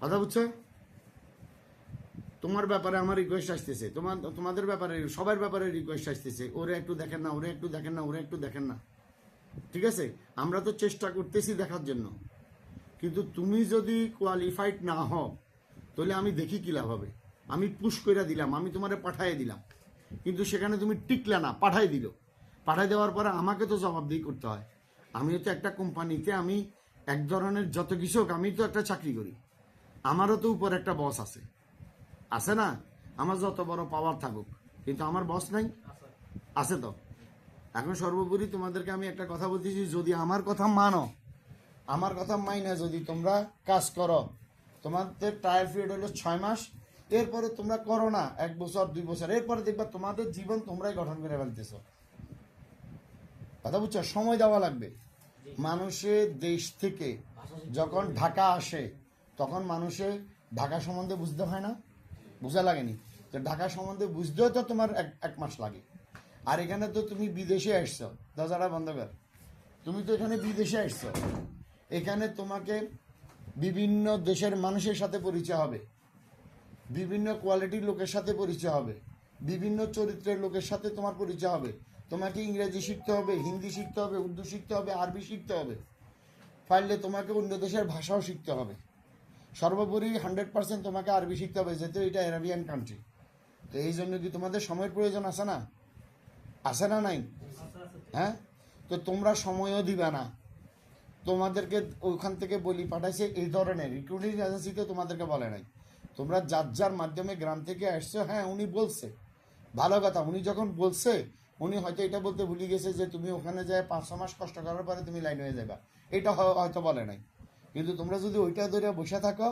কথা বুঝছো? তোমার ব্যাপারে আমার রিকোয়েস্ট আসতেছে, তোমাদের ব্যাপারে, সবার ব্যাপারে রিকোয়েস্ট আসতেছে, ওরে একটু দেখেন না, ওরে একটু দেখেন না, ওরে একটু দেখেন না। ঠিক আছে, আমরা তো চেষ্টা করতেছি দেখার জন্য, কিন্তু তুমি যদি কোয়ালিফাইড না হও তাহলে আমি দেখি কী লাভ হবে। আমি পুশ করে দিলাম, আমি তোমারে পাঠাই দিলাম, কিন্তু সেখানে তুমি টিকলে না, পাঠাই দিল। পাঠাই দেওয়ার পরে আমাকে তো জবাবদিহি করতে হয়। আমিও তো একটা কোম্পানিতে, আমি এক ধরনের যত কিছু হোক, আমি তো একটা চাকরি করি, আমারও তো উপর একটা বস আছে, আছে না? আমার যত বড় পাওয়ার থাকুক, কিন্তু আমার বস নাই, আছে তো। এখন সর্বোপরি তোমাদেরকে আমি একটা কথা বলতেছি, যদি আমার কথা মানো, আমার কথা মাইনা যদি তোমরা কাজ করো, তোমাদের ট্রায়াল পিরিয়ড হলো 6 মাস, এরপরে তোমরা করো না 1 বছর 2 বছর, এরপরে দেখবা তোমাদের জীবন তোমরাই গঠন করে ফেলতেছ। কথা বুঝছো? সময় দেওয়া লাগবে। মানুষের দেশ থেকে যখন ঢাকা আসে, তখন মানুষের ঢাকা সম্বন্ধে বুঝতে হয় না? বোঝা লাগেনি? তো ঢাকা সম্বন্ধে বুঝতেও তো তোমার এক মাস লাগে। আর এখানে তো তুমি বিদেশে আসছো, দরজাটা বন্ধ কর। তুমি তো এখানে বিদেশে আসছো, এখানে তোমাকে বিভিন্ন দেশের মানুষের সাথে পরিচয় হবে, বিভিন্ন কোয়ালিটির লোকের সাথে পরিচয় হবে, বিভিন্ন চরিত্রের লোকের সাথে তোমার পরিচয় হবে। তোমাকে ইংরেজি শিখতে হবে, হিন্দি শিখতে হবে, উর্দু শিখতে হবে, আরবি শিখতে হবে, পারলে তোমাকে অন্য দেশের ভাষাও শিখতে হবে। সর্বোপরি 100% তোমাকে আরবি শিখতে হবে, যেহেতু এটা অ্যারাবিয়ান কান্ট্রি। তো এই জন্য কি তোমাদের সময়ের প্রয়োজন আছে না? আছে না নাই? হ্যাঁ, তো তোমরা সময়ও দিবা না। তোমাদেরকে ওইখান থেকে বলি পাঠাইছে এই ধরনের রিক্রুটিং এজেন্সিতে, তোমাদেরকে বলে নাই। তোমরা যার যার মাধ্যমে গ্রাম থেকে আসছো, হ্যাঁ উনি বলছে, ভালো কথা, উনি যখন বলছে, উনি হয়তো এটা বলতে ভুলে গেছে যে তুমি ওখানে যায় 5-6 মাস কষ্ট করার পরে তুমি লাইন হয়ে যাবা, এটা হয়তো বলে নাই। কিন্তু তোমরা যদি ওইটা ধরে বসে থাকো,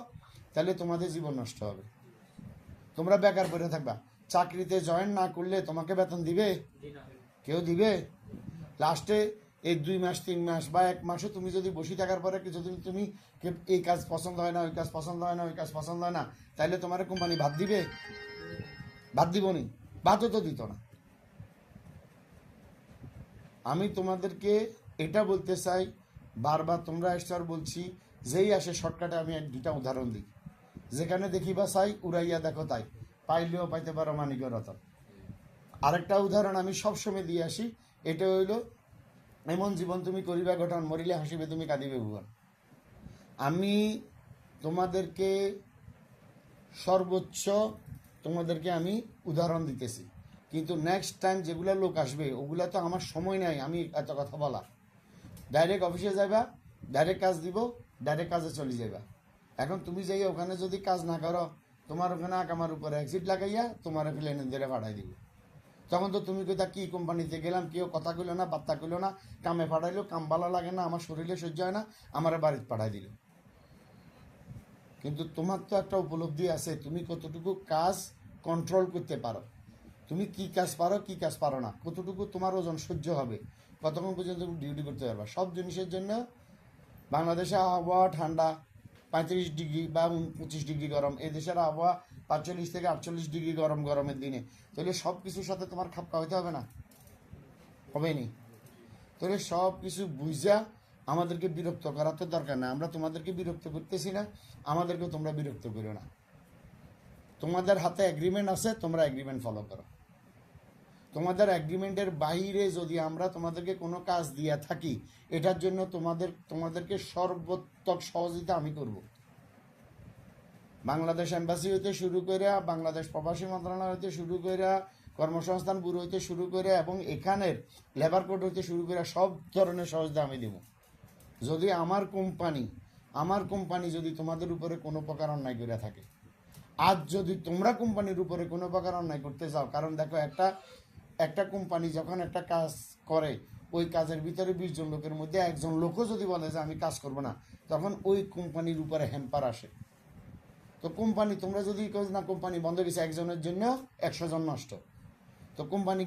তাহলে তোমাদের জীবন নষ্ট হবে, তোমরা বেকার পড়ে থাকবা। চাকরিতে জয়েন না করলে তোমাকে বেতন দিবে? কেউ দিবে? লাস্টে এই 2 মাস 3 মাস বা 1 মাসও তুমি যদি বসে থাকার পরে যদি তুমি এই কাজ পছন্দ হয় না, ওই কাজ পছন্দ হয় না, ওই কাজ পছন্দ হয় না, তাহলে তোমার কোম্পানি ভাত দিবে? ভাত দিব নি? ভাতও তো দিত না। আমি তোমাদেরকে এটা বলতে চাই, বারবার তোমরা এসছো আর বলছি, যেই আসে শর্টকাটে আমি 2টা উদাহরণ দিই। যেখানে দেখিবা চাই, উড়াইয়া দেখো তাই, পাইলেও পাইতে পারো মানিকের রতন। আরেকটা উদাহরণ আমি সবসময় দিয়ে আসি, এটা হইল, এমন জীবন তুমি করিবা গঠন, মরিলে হাসিবে তুমি কাঁদিবে ভুবন। আমি তোমাদেরকে সর্বোচ্চ তোমাদেরকে আমি উদাহরণ দিতেছি, কিন্তু নেক্সট টাইম যেগুলো লোক আসবে ওগুলা তো আমার সময় নাই আমি এত কথা বলা। ডাইরেক্ট অফিসে যাবা, ডাইরেক্ট কাজ দিব, ডাইরেক্ট কাজে চলে যাবা। এখন তুমি যাই ওখানে যদি কাজ না করো, তোমার ওখানে আমার উপরে এক্সিট লাগাইয়া তোমার প্লেনে ধরে পাঠাই দিব। তখন তো তুমি কোথা কি কোম্পানিতে গেলাম, কেউ কথা কইলো না, বার্তা কইলো না, কামে পাঠাইলো, কাম ভালো লাগে না, আমার শরীরে সহ্য হয় না, আমার বাড়িতে পাঠাই দিল। কিন্তু তোমার তো একটা উপলব্ধি আছে, তুমি কতটুকু কাজ কন্ট্রোল করতে পারো, তুমি কি কাজ পারো কি কাজ পারো না, কতটুকু তোমার ওজন সহ্য হবে, কতক্ষণ পর্যন্ত তুমি ডিউটি করতে পারবা। সব জিনিসের জন্য বাংলাদেশে আবহাওয়া ঠান্ডা 35 ডিগ্রি বা 25 ডিগ্রি গরম, এই দেশের আবহাওয়া 45 থেকে 48 ডিগ্রি গরম গরমের দিনে, তাহলে সব কিছুর সাথে তোমার খাপ খাওয়াইতে হবে না? হবে নি? তাহলে সব কিছু বুঝা আমাদেরকে বিরক্ত করার তো দরকার না। আমরা তোমাদেরকে বিরক্ত করতেছি না, আমাদেরকে তোমরা বিরক্ত করো না। তোমাদের হাতে এগ্রিমেন্ট আছে, তোমরা এগ্রিমেন্ট ফলো করো। তোমাদের এগ্রিমেন্টের বাইরে যদি আমরা তোমাদেরকে কোনো কাজ দিয়ে থাকি, এটার জন্য তোমাদেরকে সর্বোত্তক সহযোগিতা আমি করব। বাংলাদেশ এম্বাসি হইতে শুরু করে, বাংলাদেশ প্রবাসী মন্ত্রণালয় হইতে শুরু করে, কর্মসংস্থান ব্যুরো হইতে শুরু করে, এবং এখানের লেবার কোড হইতে শুরু করে সব ধরনের সহযোগিতা আমি দেব। যদি আমার কোম্পানি যদি তোমাদের উপরে কোনো প্রকার অন্যায় করে থাকে, আজ যদি তোমরা কোম্পানির উপরে কোনো প্রকার অন্যায় করতে চাও, কারণ দেখো একটা কোম্পানি যখন একটা কাজ করে, ওই কাজের ভিতরে 20 জন লোকের মধ্যে একজন লোকও যদি বলে যে আমি কাজ করব না, তখন ওই কোম্পানির উপরে হ্যাম্পার আসে। তো কোম্পানি, তোমরা যদি না কোম্পানি বন্ধ গেছে, একজনের জন্য 100 জন নষ্ট। তো কোম্পানি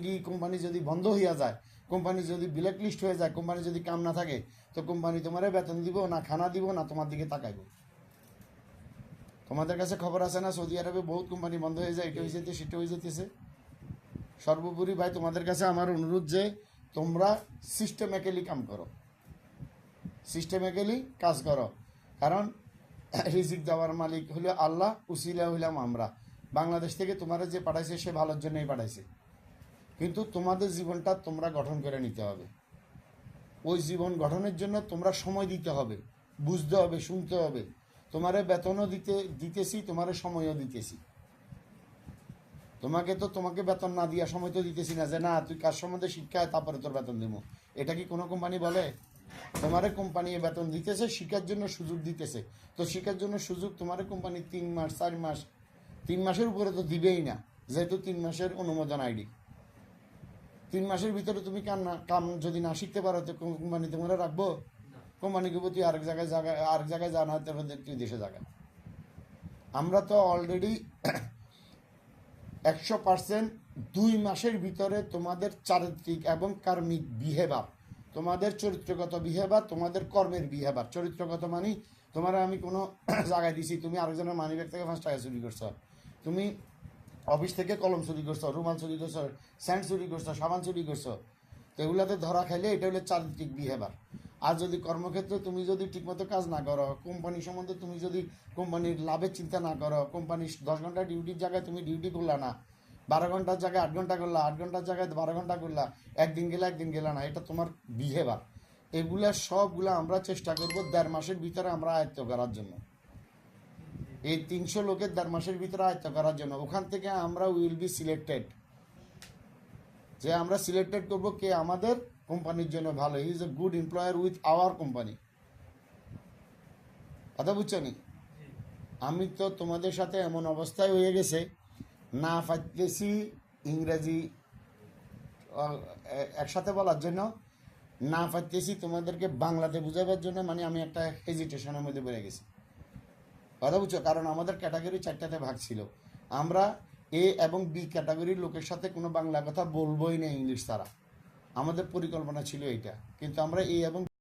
যদি বন্ধ হইয়া যায়, কোম্পানি যদি ব্ল্যাক লিস্ট হয়ে যায়, কোম্পানি যদি কাম না থাকে, তো কোম্পানি তোমার বেতন দিব না, খানা দিব না, তোমার দিকে তাকাইব। তোমাদের কাছে খবর আছে না, সৌদি আরবে বহুত কোম্পানি বন্ধ হয়ে যায়, এটা হয়ে যেতে সেটা হয়ে যেতেছে। সর্বোপরি ভাই, তোমাদের কাছে আমার অনুরোধ যে তোমরা সিস্টেমেটিক্যালি কাজ করো, কারণ রিজিক দেওয়ার মালিক হলো আল্লাহ, উসিলা হইলাম আমরা। বাংলাদেশ থেকে তোমার যে পাঠাইছে সে ভালোর জন্যই পাঠাইছে, কিন্তু তোমাদের জীবনটা তোমরা গঠন করে নিতে হবে। ওই জীবন গঠনের জন্য তোমরা সময় দিতে হবে, বুঝতে হবে, শুনতে হবে। তোমারে বেতনও দিতেছি, তোমারে সময়ও দিতেছি। তোমাকে বেতন না দিয়া সময় তো দিতেছি না, যে না তুই কাজ সম্বন্ধে শিক্ষায় তারপরে তোর বেতন দিব। এটা কি কোনো কোম্পানি বলে? তোমারে কোম্পানি বেতন দিতেছে, শিক্ষার জন্য সুযোগ দিতেছে। তো শিক্ষার জন্য সুযোগ তোমারে কোম্পানি 3 মাস 4 মাস, 3 মাসের উপরে তো দিবেই না, যেহেতু 3 মাসের অনুমোদন আইডি। 3 মাসের ভিতরে তুমি কাম যদি না শিখতে পারো তো কোম্পানি তোমার রাখবো? কোম্পানিকে তুই আরেক জায়গায় জানা তুই দেশে জায়গা। আমরা তো অলরেডি 100% 2 মাসের ভিতরে তোমাদের চারিত্রিক এবং কার্মিক বিহেভার, তোমাদের চরিত্রগত বিহেভার, তোমাদের কর্মের বিহেভার। চরিত্রগত মানে তোমার আমি কোনো জায়গায় দিছি, তুমি আরেকজনের মানিব্যাগ থেকে 5 টাকা চুরি করছো, তুমি অফিস থেকে কলম চুরি করছো, রুমাল চুরি করছো, স্যান্ড চুরি করছো, সাবান চুরি করছো, তো এগুলাতে ধরা খাইলে এটা হলো চারিত্রিক বিহেভার। আর যদি কর্মক্ষেত্রে তুমি যদি ঠিকমতো কাজ না করো, কোম্পানি সম্বন্ধে তুমি যদি কোম্পানির লাভের চিন্তা না করো, কোম্পানির 10 ঘন্টা ডিউটির জায়গায় তুমি ডিউটি করলা না, 12 ঘন্টার জায়গায় 8 ঘন্টা করলা, 8 ঘন্টার জায়গায় 12 ঘন্টা করলা, একদিন গেলা না, এটা তোমার বিহেভার। এগুলা সবগুলা আমরা চেষ্টা করব 1.5 মাসের ভিতরে আমরা আয়ত্ত করার জন্য। এই 300 লোকের 1.5 মাসের ভিতরে আয়ত্ত করার জন্য ওখান থেকে আমরা উইল বি সিলেক্টেড, যে আমরা সিলেক্টেড করব কে আমাদের কোম্পানির জন্য ভালো, he is a good employer with our company. কথা বুঝছো নি? আমি তো তোমাদের সাথে এমন অবস্থায় হয়ে গেছে, না পাইতেছি ইংরেজি একসাথে বলার জন্য, না পাইতেছি তোমাদেরকে বাংলাতে বুঝাবার জন্য, মানে আমি একটা হেজিটেশনের মধ্যে পড়ে গেছি। কথা বুঝছো? কারণ আমাদের ক্যাটাগরি 4টাতে ভাগ ছিল, আমরা এ এবং বি ক্যাটাগরির লোকের সাথে কোনো বাংলা কথা বলবোই না ইংলিশ ছাড়া। আমাদের পরিকল্পনা ছিল এইটা, কিন্তু আমরা এ এবং